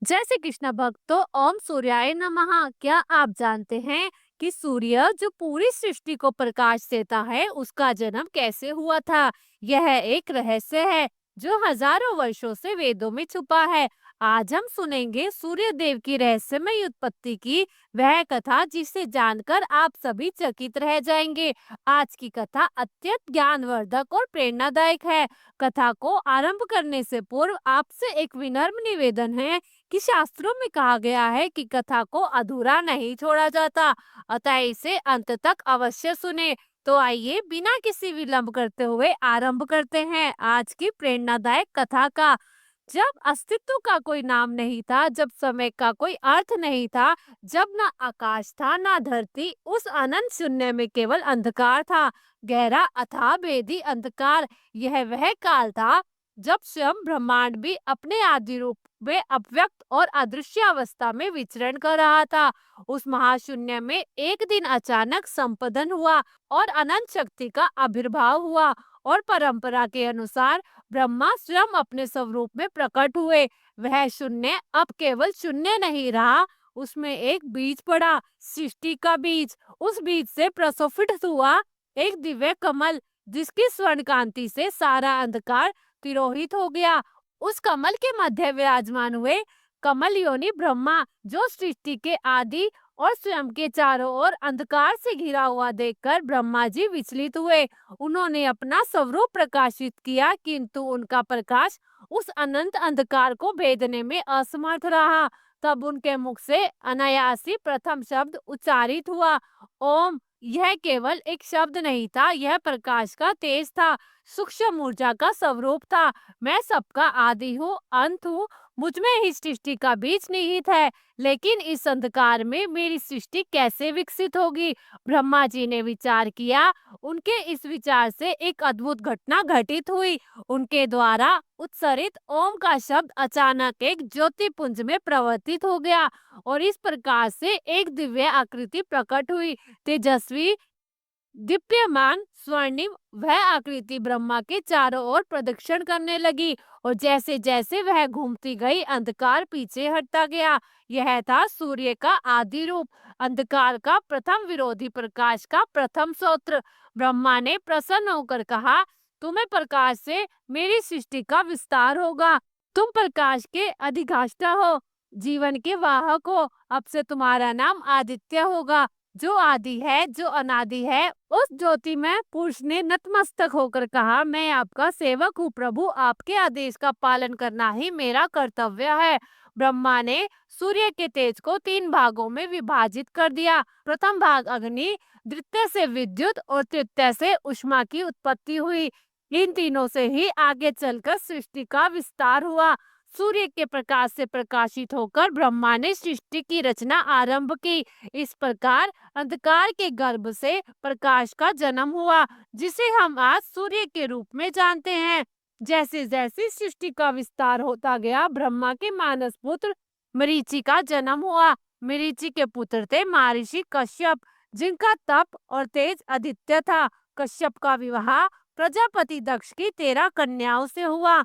जय श्री कृष्ण भक्तों। ओम सूर्याय नमः। क्या आप जानते हैं कि सूर्य जो पूरी सृष्टि को प्रकाश देता है उसका जन्म कैसे हुआ था? यह एक रहस्य है जो हजारों वर्षों से वेदों में छुपा है। आज हम सुनेंगे सूर्य देव की रहस्यमय उत्पत्ति की वह कथा जिसे जानकर आप सभी चकित रह जाएंगे। आज की कथा अत्यंत ज्ञानवर्धक और प्रेरणादायक है। कथा को आरंभ करने से पूर्व आपसे एक विनम्र निवेदन है कि शास्त्रों में कहा गया है कि कथा को अधूरा नहीं छोड़ा जाता, अतः इसे अंत तक अवश्य सुने। तो आइए बिना किसी विलंब करते हुए आरंभ करते हैं आज की प्रेरणादायक कथा का। जब अस्तित्व का कोई नाम नहीं था, जब समय का कोई अर्थ नहीं था, जब ना आकाश था ना धरती, उस अनंत शून्य में केवल अंधकार था। गहरा अथाह भेदी अंधकार। यह वह काल था जब स्वयं ब्रह्मांड भी अपने आदि रूप में अव्यक्त और अदृश्य अवस्था में विचरण कर रहा था। उस महाशून्य में एक दिन अचानक संपदन हुआ और अनंत शक्ति का आविर्भाव हुआ। और परंपरा के अनुसार ब्रह्मा स्वयं अपने स्वरूप में प्रकट हुए। वह शून्य अब केवल शून्य नहीं रहा, उसमें एक बीज पड़ा, सृष्टि का बीज। उस बीज से प्रस्फुटित हुआ एक दिव्य कमल, जिसकी स्वर्ण कांति से सारा अंधकार तिरोहित हो गया। उस कमल के मध्य विराजमान हुए कमल योनि ब्रह्मा, जो सृष्टि के आदि और स्वयं के चारों ओर अंधकार से घिरा हुआ देखकर ब्रह्मा जी विचलित हुए। उन्होंने अपना स्वरूप प्रकाशित किया, किंतु उनका प्रकाश उस अनंत अंधकार को भेदने में असमर्थ रहा। तब उनके मुख से अनायासी प्रथम शब्द उच्चारित हुआ, ओम। यह केवल एक शब्द नहीं था, यह प्रकाश का तेज था, सूक्ष्म ऊर्जा का स्वरूप था। मैं सबका आदि हूँ, अंत हूँ, मुझ में ही सृष्टि का बीज निहित है। लेकिन इस अंधकार में मेरी सृष्टि कैसे विकसित होगी? ब्रह्मा जी ने विचार किया। उनके इस विचार से एक अद्भुत घटना घटित हुई। उनके द्वारा उच्चारित ओम का शब्द अचानक एक ज्योति पुंज में परिवर्तित हो गया और इस प्रकार से एक दिव्य आकृति प्रकट हुई। तेजस्वी, दीप्यमान, स्वर्णिम वह आकृति ब्रह्मा के चारों ओर प्रदक्षिण करने लगी और जैसे जैसे वह घूमती गई अंधकार पीछे हटता गया। यह था सूर्य का आदि रूप, अंधकार का प्रथम विरोधी, प्रकाश का प्रथम स्रोत। ब्रह्मा ने प्रसन्न होकर कहा, तुम्हें प्रकाश से मेरी सृष्टि का विस्तार होगा। तुम प्रकाश के अधिष्ठाता हो, जीवन के वाहक हो। अब से तुम्हारा नाम आदित्य होगा, जो आदि है, जो अनादि है। उस ज्योतिमय पुरुष ने नतमस्तक होकर कहा, मैं आपका सेवक हूँ प्रभु, आपके आदेश का पालन करना ही मेरा कर्तव्य है। ब्रह्मा ने सूर्य के तेज को 3 भागों में विभाजित कर दिया। प्रथम भाग अग्नि, द्वितीय से विद्युत और तृतीय से उष्मा की उत्पत्ति हुई। इन तीनों से ही आगे चलकर सृष्टि का विस्तार हुआ। सूर्य के प्रकाश से प्रकाशित होकर ब्रह्मा ने सृष्टि की रचना आरंभ की। इस प्रकार अंधकार के गर्भ से प्रकाश का जन्म हुआ, जिसे हम आज सूर्य के रूप में जानते हैं। जैसे जैसे सृष्टि का विस्तार होता गया, ब्रह्मा के मानस पुत्र मरीचि का जन्म हुआ। मरीचि के पुत्र थे महर्षि कश्यप, जिनका तप और तेज आदित्य था। कश्यप का विवाह प्रजापति दक्ष की 13 कन्याओं से हुआ,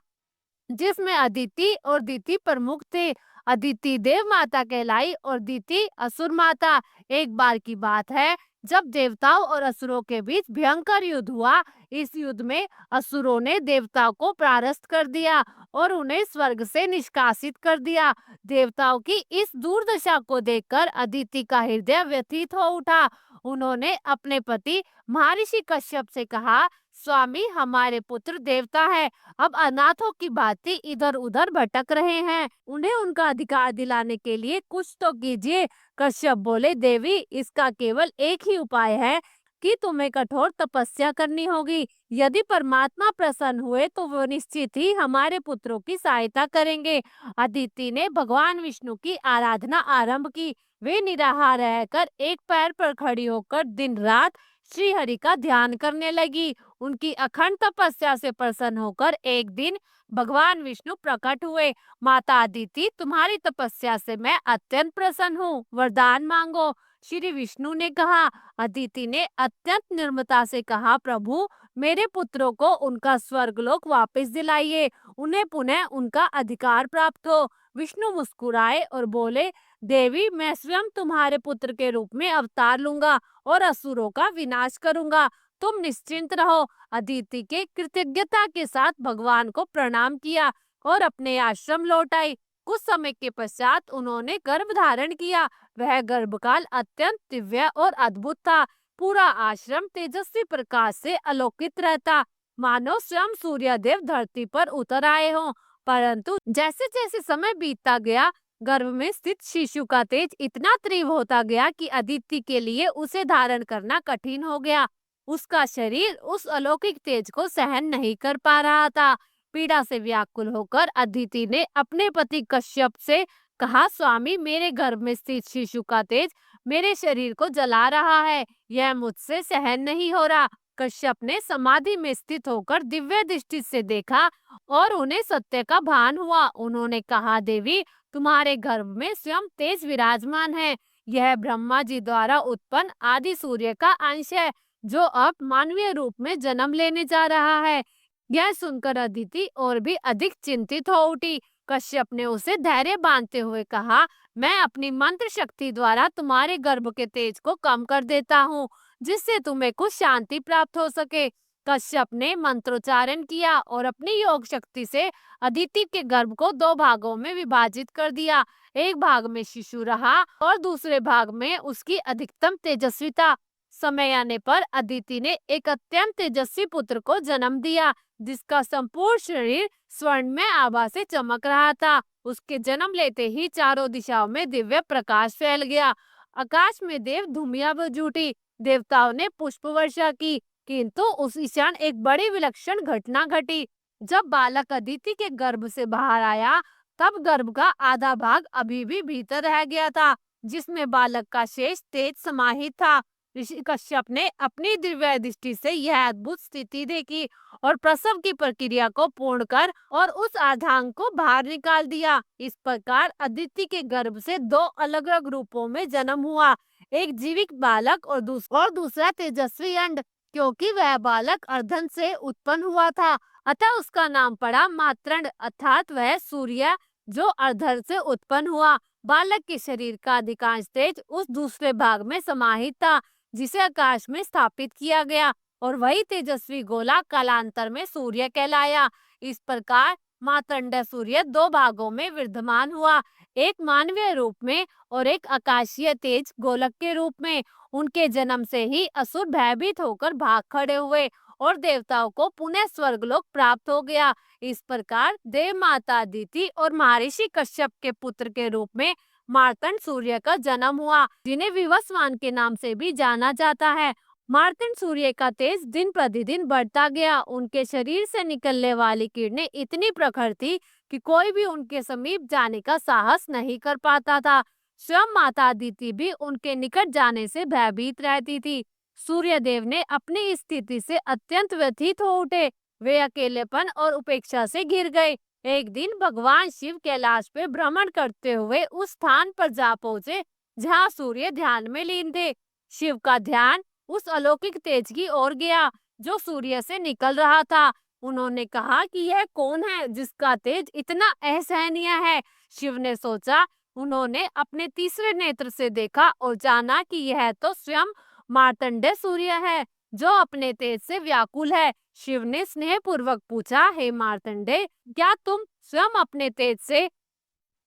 जिसमें अदिति और दिति प्रमुख थे। अदिति देव माता कहलाई और दिति असुर माता। एक बार की बात है, जब देवताओं और असुरों के बीच भयंकर युद्ध हुआ। इस युद्ध में असुरों ने देवताओं को परास्त कर दिया और उन्हें स्वर्ग से निष्कासित कर दिया। देवताओं की इस दुर्दशा को देखकर अदिति का हृदय व्यथित हो उठा। उन्होंने अपने पति महर्षि कश्यप से कहा, स्वामी, हमारे पुत्र देवता है, अब अनाथों की भांति इधर उधर भटक रहे हैं, उन्हें उनका अधिकार दिलाने के लिए कुछ तो कीजिए। कश्यप बोले, देवी, इसका केवल एक ही उपाय है कि तुम्हें कठोर तपस्या करनी होगी। यदि परमात्मा प्रसन्न हुए तो वो निश्चित ही हमारे पुत्रों की सहायता करेंगे। अदिति ने भगवान विष्णु की आराधना आरंभ की। वे निराहार रहकर एक पैर पर खड़ी होकर दिन रात श्री हरि का ध्यान करने लगी। उनकी अखंड तपस्या से प्रसन्न होकर एक दिन भगवान विष्णु प्रकट हुए। माता अदिति, तुम्हारी तपस्या से मैं अत्यंत प्रसन्न हूँ, वरदान मांगो। श्री विष्णु ने कहा। अदिति ने अत्यंत निर्ममता से कहा, प्रभु, मेरे पुत्रों को उनका स्वर्गलोक वापस दिलाइए, उन्हें पुनः उनका अधिकार प्राप्त हो। विष्णु मुस्कुराए और बोले, देवी, मैं स्वयं तुम्हारे पुत्र के रूप में अवतार लूंगा और असुरों का विनाश करूंगा, तुम निश्चिंत रहो। अदिति के कृतज्ञता के साथ भगवान को प्रणाम किया और अपने आश्रम लौट आई। कुछ समय के पश्चात उन्होंने गर्भ धारण किया। वह गर्भकाल अत्यंत दिव्य और अद्भुत था। पूरा आश्रम तेजस्वी प्रकाश से आलोकित रहता, मानो स्वयं सूर्य देव धरती पर उतर आए हों। परंतु जैसे जैसे समय बीतता गया, गर्भ में स्थित शिशु का तेज इतना तीव्र होता गया कि अदिति के लिए उसे धारण करना कठिन हो गया। उसका शरीर उस अलौकिक तेज को सहन नहीं कर पा रहा था। पीड़ा से व्याकुल होकर अदिति ने अपने पति कश्यप से कहा, स्वामी, मेरे गर्भ में स्थित शिशु का तेज मेरे शरीर को जला रहा है, यह मुझसे सहन नहीं हो रहा। कश्यप ने समाधि में स्थित होकर दिव्य दृष्टि से देखा और उन्हें सत्य का भान हुआ। उन्होंने कहा, देवी, तुम्हारे गर्भ में स्वयं तेज विराजमान है। यह ब्रह्मा जी द्वारा उत्पन्न आदि सूर्य का अंश है, जो अब मानवीय रूप में जन्म लेने जा रहा है। यह सुनकर अदिति और भी अधिक चिंतित हो उठी। कश्यप ने उसे धैर्य बांधते हुए कहा, मैं अपनी मंत्र शक्ति द्वारा तुम्हारे गर्भ के तेज को कम कर देता हूँ, जिससे तुम्हें कुछ शांति प्राप्त हो सके। कश्यप ने मंत्रोच्चारण किया और अपनी योग शक्ति से अदिति के गर्भ को दो भागों में विभाजित कर दिया। एक भाग में शिशु रहा और दूसरे भाग में उसकी अधिकतम तेजस्विता। समय आने पर अदिति ने एक अत्यंत तेजस्वी पुत्र को जन्म दिया, जिसका संपूर्ण शरीर स्वर्ण में आभा से चमक रहा था। उसके जन्म लेते ही चारों दिशाओं में दिव्य प्रकाश फैल गया। आकाश में देव धुमिया बज उठी। देवताओं ने पुष्प वर्षा की, किंतु उसी क्षण एक बड़ी विलक्षण घटना घटी। जब बालक अदिति के गर्भ से बाहर आया, तब गर्भ का आधा भाग अभी भी भीतर रह गया था, जिसमें बालक का शेष तेज समाहित था। ऋषि कश्यप ने अपनी दिव्य दृष्टि से यह अद्भुत स्थिति देखी और प्रसव की प्रक्रिया को पूर्ण कर और उस अर्धांग को बाहर निकाल दिया। इस प्रकार अदिति के गर्भ से दो अलग अलग रूपों में जन्म हुआ, एक जीवित बालक और दूसरा तेजस्वी अंड। क्योंकि वह बालक अर्धन से उत्पन्न हुआ था, अतः उसका नाम पड़ा मातृंड, अर्थात वह सूर्य जो अर्धर से उत्पन्न हुआ। बालक के शरीर का अधिकांश तेज उस दूसरे भाग में समाहित था, जिसे आकाश में स्थापित किया गया, और वही तेजस्वी गोला कालांतर में सूर्य कहलाया। इस प्रकार मातंड सूर्य दो भागों में विद्यमान हुआ, एक मानवीय रूप में और एक आकाशीय तेज गोलक के रूप में। उनके जन्म से ही असुर भयभीत होकर भाग खड़े हुए और देवताओं को पुनः स्वर्गलोक प्राप्त हो गया। इस प्रकार देव माता अदिति और महर्षि कश्यप के पुत्र के रूप में मार्तंड सूर्य का जन्म हुआ, जिन्हें विवस्वान के नाम से भी जाना जाता है। मार्तंड सूर्य का तेज दिन प्रतिदिन बढ़ता गया। उनके शरीर से निकलने वाली किरणें इतनी प्रखर थी कि कोई भी उनके समीप जाने का साहस नहीं कर पाता था। स्वयं माता अदिति भी उनके निकट जाने से भयभीत रहती थी। सूर्य देव ने अपनी स्थिति से अत्यंत व्यथित हो उठे। वे अकेलेपन और उपेक्षा से घिर गए। एक दिन भगवान शिव कैलाश पे भ्रमण करते हुए उस स्थान पर जा पहुंचे जहाँ सूर्य ध्यान में लीन थे। शिव का ध्यान उस अलौकिक तेज की ओर गया जो सूर्य से निकल रहा था। उन्होंने कहा कि यह कौन है जिसका तेज इतना असहनीय है। शिव ने सोचा। उन्होंने अपने तीसरे नेत्र से देखा और जाना कि यह तो स्वयं मार्तंड सूर्य है, जो अपने तेज से व्याकुल है। शिव ने स्नेह पूर्वक पूछा, हे मार्तंडे, क्या तुम स्वयं अपने तेज से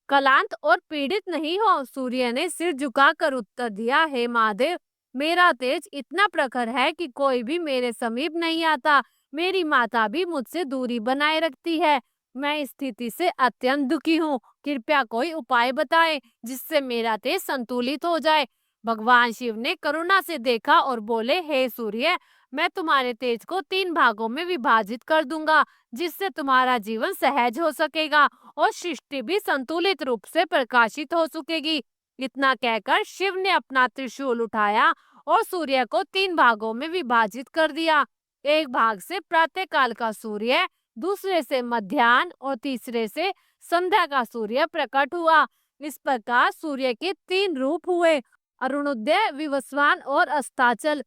क्लांत और पीड़ित नहीं हो? सूर्य ने सिर झुकाकर उत्तर दिया, हे महादेव, मेरा तेज इतना प्रखर है कि कोई भी मेरे समीप नहीं आता। मेरी माता भी मुझसे दूरी बनाए रखती है। मैं इस स्थिति से अत्यंत दुखी हूँ। कृपया कोई उपाय बताएं जिससे मेरा तेज संतुलित हो जाए। भगवान शिव ने करुणा से देखा और बोले, हे सूर्य, मैं तुम्हारे तेज को 3 भागों में विभाजित कर दूंगा, जिससे तुम्हारा जीवन सहज हो सकेगा और सृष्टि भी संतुलित रूप से प्रकाशित हो सकेगी। इतना कहकर शिव ने अपना त्रिशूल उठाया और सूर्य को 3 भागों में विभाजित कर दिया। एक भाग से प्रातःकाल का सूर्य, दूसरे से मध्याह्न और तीसरे से संध्या का सूर्य प्रकट हुआ। इस प्रकार सूर्य के तीन रूप हुए, अरुणोदय, विवस्वान और अस्ताचल।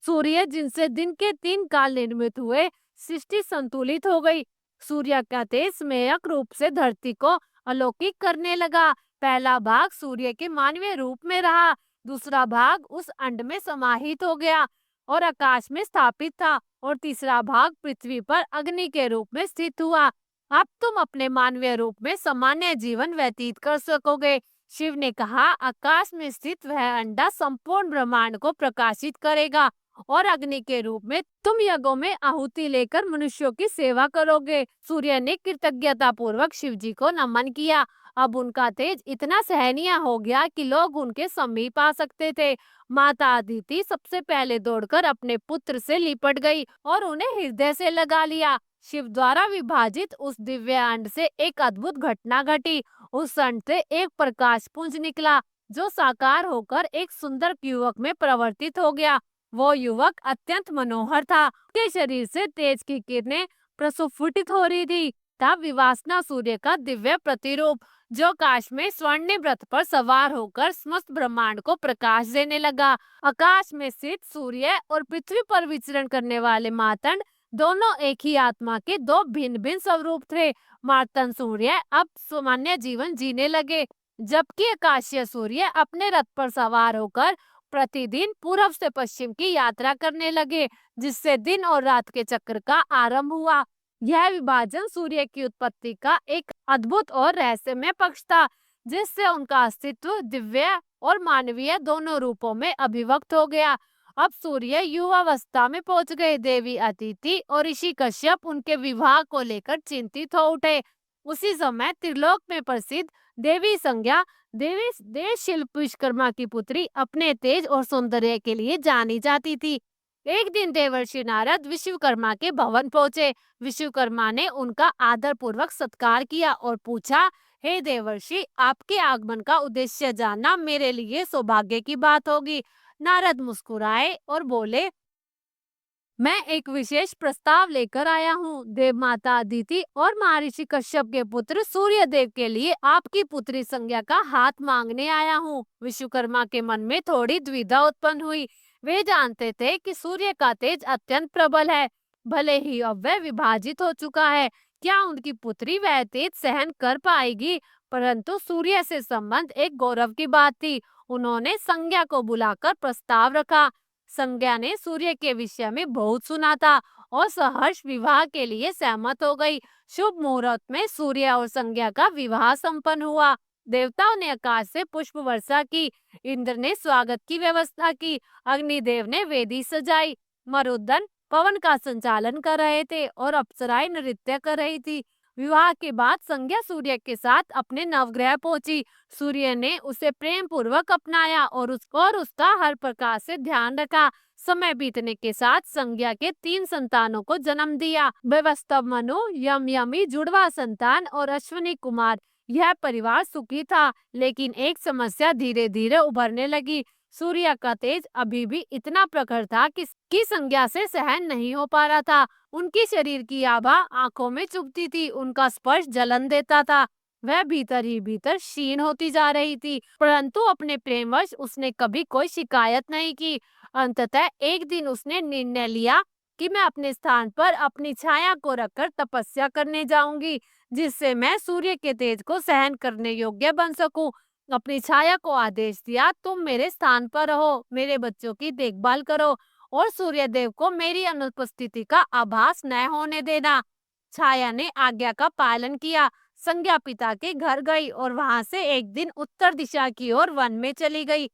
सूर्य जिनसे दिन के तीन काल निर्मित हुए, सृष्टि संतुलित हो गई। सूर्य का तेज स्मेयक रूप से धरती को अलौकिक करने लगा। पहला भाग सूर्य के मानवीय रूप में रहा, दूसरा भाग उस अंड में समाहित हो गया और आकाश में स्थापित था, और तीसरा भाग पृथ्वी पर अग्नि के रूप में स्थित हुआ। अब तुम अपने मानवीय रूप में सामान्य जीवन व्यतीत कर सकोगे। शिव ने कहा, आकाश में स्थित वह अंडा संपूर्ण ब्रह्मांड को प्रकाशित करेगा, और अग्नि के रूप में तुम यज्ञों में आहुति लेकर मनुष्यों की सेवा करोगे। सूर्य ने कृतज्ञता पूर्वक शिव जी को नमन किया। अब उनका तेज इतना सहनीय हो गया कि लोग उनके समीप आ सकते थे। माता अदिति सबसे पहले दौड़कर अपने पुत्र से लिपट गई और उन्हें हृदय से लगा लिया। शिव द्वारा विभाजित उस दिव्य अंड से एक अद्भुत घटना घटी। उस अंड से एक प्रकाश पुंज निकला, जो साकार होकर एक सुंदर युवक में परिवर्तित हो गया। वो युवक अत्यंत मनोहर था। उसके शरीर से तेज की किरणें प्रस्फुटित हो रही थी। तब विवासना सूर्य का दिव्य प्रतिरूप, जो आकाश में स्वर्णिम रथ पर सवार होकर समस्त ब्रह्मांड को प्रकाश देने लगा। आकाश में स्थित सूर्य और पृथ्वी पर विचरण करने वाले मार्तंड दोनों एक ही आत्मा के दो भिन्न भिन्न स्वरूप थे। मार्तंड सूर्य अब सामान्य जीवन जीने लगे, जबकि आकाशीय सूर्य अपने रथ पर सवार होकर प्रतिदिन पूर्व से पश्चिम की यात्रा करने लगे, जिससे दिन और रात के चक्र का आरंभ हुआ। यह विभाजन सूर्य की उत्पत्ति का एक अद्भुत और रहस्यमय पक्ष था, जिससे उनका अस्तित्व दिव्य और मानवीय दोनों रूपों में अभिव्यक्त हो गया। अब सूर्य युवावस्था में पहुंच गए। देवी अदिति और ऋषि कश्यप उनके विवाह को लेकर चिंतित हो उठे। उसी समय त्रिलोक में प्रसिद्ध देवी संज्ञा, देवी देव शिल्प विश्वकर्मा की पुत्री, अपने तेज और सौंदर्य के लिए जानी जाती थी। एक दिन देवर्षि नारद विश्वकर्मा के भवन पहुंचे। विश्वकर्मा ने उनका आदर पूर्वक सत्कार किया और पूछा, हे देवर्षि, आपके आगमन का उद्देश्य जानना मेरे लिए सौभाग्य की बात होगी। नारद मुस्कुराए और बोले, मैं एक विशेष प्रस्ताव लेकर आया हूँ। देव माता अदिति और महर्षि कश्यप के पुत्र सूर्य देव के लिए आपकी पुत्री संज्ञा का हाथ मांगने आया हूँ। विश्वकर्मा के मन में थोड़ी द्विधा उत्पन्न हुई। वे जानते थे कि सूर्य का तेज अत्यंत प्रबल है, भले ही अब वह विभाजित हो चुका है। क्या उनकी पुत्री वह तेज सहन कर पाएगी? परंतु सूर्य से संबंध एक गौरव की बात थी। उन्होंने संज्ञा को बुलाकर प्रस्ताव रखा। संज्ञा ने सूर्य के विषय में बहुत सुना था और सहर्ष विवाह के लिए सहमत हो गई। शुभ मुहूर्त में सूर्य और संज्ञा का विवाह संपन्न हुआ। देवताओं ने आकाश से पुष्प वर्षा की, इंद्र ने स्वागत की व्यवस्था की, अग्निदेव ने वेदी सजाई, मरुदगण पवन का संचालन कर रहे थे और अप्सराएं नृत्य कर रही थी। विवाह के बाद संज्ञा सूर्य के साथ अपने नवग्रह पहुंची। सूर्य ने उसे प्रेम पूर्वक अपनाया और उसका हर प्रकार से ध्यान रखा। समय बीतने के साथ संज्ञा के 3 संतानों को जन्म दिया, वैवस्वत, मनु, यमयमी जुड़वा संतान और अश्विनी कुमार। यह परिवार सुखी था, लेकिन एक समस्या धीरे धीरे उभरने लगी। सूर्य का तेज अभी भी इतना प्रखर था कि संज्ञा से सहन नहीं हो पा रहा था। उनकी शरीर की आभा आंखों में चुभती थी, उनका स्पर्श जलन देता था। वह भीतर ही भीतर क्षीण होती जा रही थी, परंतु अपने प्रेमवश उसने कभी कोई शिकायत नहीं की। अंततः एक दिन उसने निर्णय लिया कि मैं अपने स्थान पर अपनी छाया को रखकर तपस्या करने जाऊंगी, जिससे मैं सूर्य के तेज को सहन करने योग्य बन सकूं। अपनी छाया को आदेश दिया, तुम मेरे स्थान पर रहो, मेरे बच्चों की देखभाल करो और सूर्य देव को मेरी अनुपस्थिति का आभास न होने देना। छाया ने आज्ञा का पालन किया। संज्ञा पिता के घर गई और वहां से एक दिन उत्तर दिशा की ओर वन में चली गई,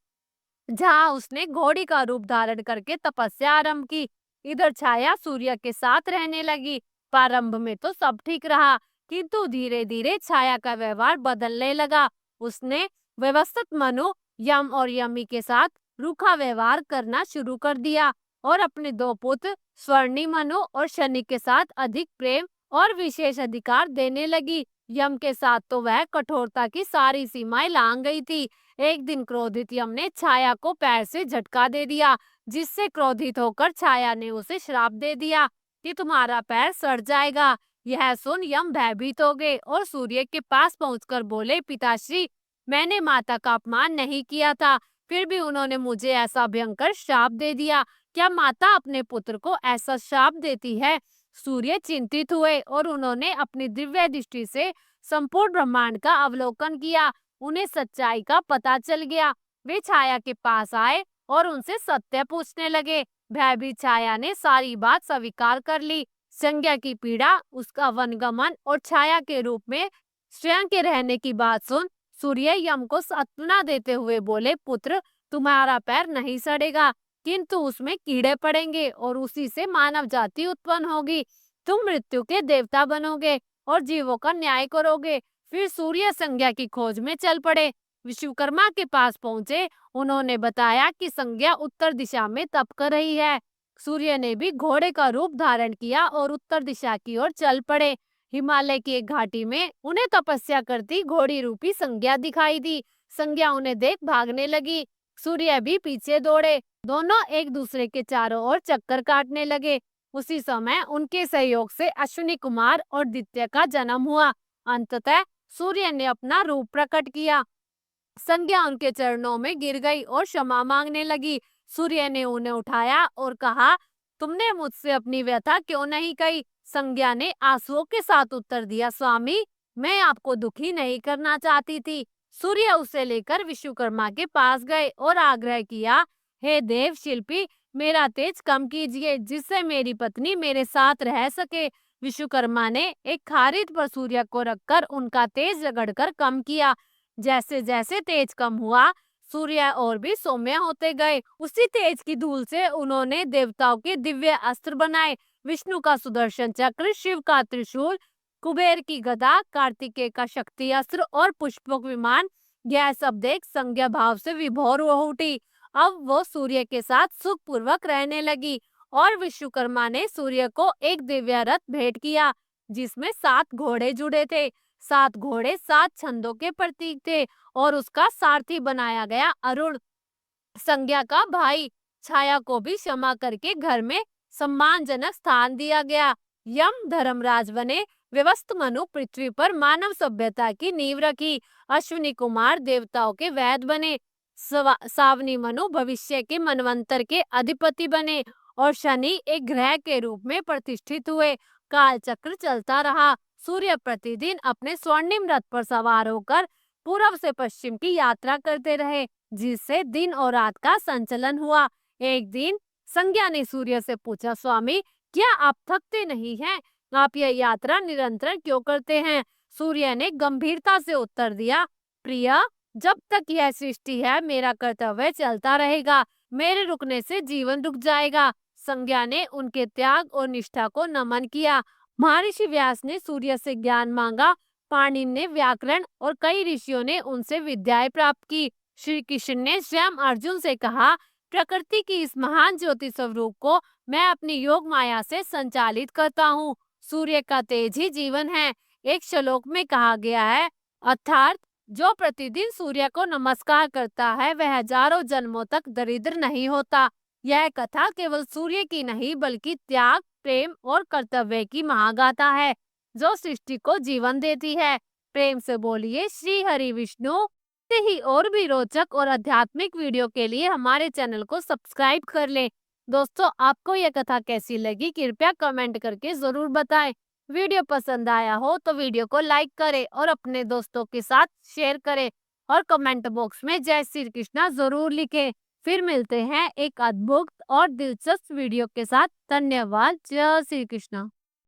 जहाँ उसने घोड़ी का रूप धारण करके तपस्या आरंभ की। इधर छाया सूर्य के साथ रहने लगी। प्रारंभ में तो सब ठीक रहा, किंतु धीरे धीरे छाया का व्यवहार बदलने लगा। उसने व्यवस्थित मनु, यम और यमी के साथ रूखा व्यवहार करना शुरू कर दिया और अपने 2 पुत्र स्वर्णी मनु और शनि के साथ अधिक प्रेम और विशेष अधिकार देने लगी। यम के साथ तो वह कठोरता की सारी सीमाएं लांघ गई थी। एक दिन क्रोधित यम ने छाया को पैर से झटका दे दिया, जिससे क्रोधित होकर छाया ने उसे श्राप दे दिया कि तुम्हारा पैर सड़ जाएगा। यह सुन यम भयभीत हो गए और सूर्य के पास पहुंचकर बोले, पिताश्री, मैंने माता का अपमान नहीं किया था, फिर भी उन्होंने मुझे ऐसा भयंकर श्राप दे दिया। क्या माता अपने पुत्र को ऐसा श्राप देती है? सूर्य चिंतित हुए और उन्होंने अपनी दिव्य दृष्टि से संपूर्ण ब्रह्मांड का अवलोकन किया। उन्हें सच्चाई का पता चल गया। वे छाया के पास आए और उनसे सत्य पूछने लगे। भयभीत छाया ने सारी बात स्वीकार कर ली। संज्ञा की पीड़ा, उसका वनगमन और छाया के रूप में स्वयं के रहने की बात सुन सूर्य यम को सांत्वना देते हुए बोले, पुत्र, तुम्हारा पैर नहीं सड़ेगा, किंतु उसमें कीड़े पड़ेंगे और उसी से मानव जाति उत्पन्न होगी। तुम मृत्यु के देवता बनोगे और जीवों का न्याय करोगे। फिर सूर्य संज्ञा की खोज में चल पड़े। विश्वकर्मा के पास पहुंचे। उन्होंने बताया कि संज्ञा उत्तर दिशा में तप कर रही है। सूर्य ने भी घोड़े का रूप धारण किया और उत्तर दिशा की ओर चल पड़े। हिमालय की एक घाटी में उन्हें तपस्या करती घोड़ी रूपी संज्ञा दिखाई दी। संज्ञा उन्हें देख भागने लगी। सूर्य भी पीछे दौड़े। दोनों एक दूसरे के चारों ओर चक्कर काटने लगे। उसी समय उनके सहयोग से अश्विनी कुमार और दित्य का जन्म हुआ। अंततः सूर्य ने अपना रूप प्रकट किया। संज्ञा उनके चरणों में गिर गई और क्षमा मांगने लगी। सूर्य ने उन्हें उठाया और कहा, तुमने मुझसे अपनी व्यथा क्यों नहीं कही? संज्ञा ने आंसुओं के साथ उत्तर दिया, स्वामी, मैं आपको दुखी नहीं करना चाहती थी। सूर्य उसे लेकर विश्वकर्मा के पास गए और आग्रह किया, हे देव शिल्पी, मेरा तेज कम कीजिए, जिससे मेरी पत्नी मेरे साथ रह सके। विश्वकर्मा ने एक खारिज पर सूर्य को रखकर उनका तेज रगड़कर कम किया। जैसे जैसे तेज कम हुआ, सूर्य और भी सौम्य होते गए। उसी तेज की धूल से उन्होंने देवताओं के दिव्य अस्त्र बनाए। विष्णु का सुदर्शन चक्र, शिव का त्रिशूल, कुबेर की गदा, कार्तिकेय का शक्ति अस्त्र और पुष्पक विमान। यह सब देख संज्ञा भाव से विभोर हो उठी। अब वो सूर्य के साथ सुखपूर्वक रहने लगी और विश्वकर्मा ने सूर्य को एक दिव्य रथ भेंट किया, जिसमें 7 घोड़े जुड़े थे। 7 घोड़े 7 छंदों के प्रतीक थे और उसका सारथी बनाया गया अरुण, संज्ञा का भाई। छाया को भी क्षमा करके घर में सम्मानजनक स्थान दिया गया। यम धर्मराज बने। व्यवस्थ मनु पृथ्वी पर मानव सभ्यता की नींव रखी। अश्विनी कुमार देवताओं के वैद्य बने। सावनी मनु भविष्य के मनवंतर के अधिपति बने और शनि एक ग्रह के रूप में प्रतिष्ठित हुए। काल चक्र चलता रहा। सूर्य प्रतिदिन अपने स्वर्णिम रथ पर सवार होकर पूर्व से पश्चिम की यात्रा करते रहे, जिससे दिन और रात का संचलन हुआ। एक दिन संज्ञा ने सूर्य से पूछा, स्वामी, क्या आप थकते नहीं हैं? आप यह यात्रा निरंतर क्यों करते हैं? सूर्य ने गंभीरता से उत्तर दिया, प्रिय, जब तक यह सृष्टि है, मेरा कर्तव्य चलता रहेगा। मेरे रुकने से जीवन रुक जाएगा। संज्ञा ने उनके त्याग और निष्ठा को नमन किया। महर्षि व्यास ने सूर्य से ज्ञान मांगा। पाणिनि ने व्याकरण और कई ऋषियों ने उनसे विद्याएं प्राप्त की। श्री कृष्ण ने स्वयं अर्जुन से कहा, प्रकृति की इस महान ज्योति स्वरूप को मैं अपनी योग माया से संचालित करता हूँ। सूर्य का तेज ही जीवन है। एक श्लोक में कहा गया है, अर्थात जो प्रतिदिन सूर्य को नमस्कार करता है, वह हजारों जन्मों तक दरिद्र नहीं होता। यह कथा केवल सूर्य की नहीं, बल्कि त्याग, प्रेम और कर्तव्य की महागाथा है, जो सृष्टि को जीवन देती है। प्रेम से बोलिए श्री हरि विष्णु। ऐसे ही और भी रोचक और आध्यात्मिक वीडियो के लिए हमारे चैनल को सब्सक्राइब कर लें। दोस्तों, आपको यह कथा कैसी लगी, कृपया कमेंट करके जरूर बताएं। वीडियो पसंद आया हो तो वीडियो को लाइक करें और अपने दोस्तों के साथ शेयर करें और कमेंट बॉक्स में जय श्री कृष्णा जरूर लिखें। फिर मिलते हैं एक अद्भुत और दिलचस्प वीडियो के साथ। धन्यवाद। जय श्री कृष्णा।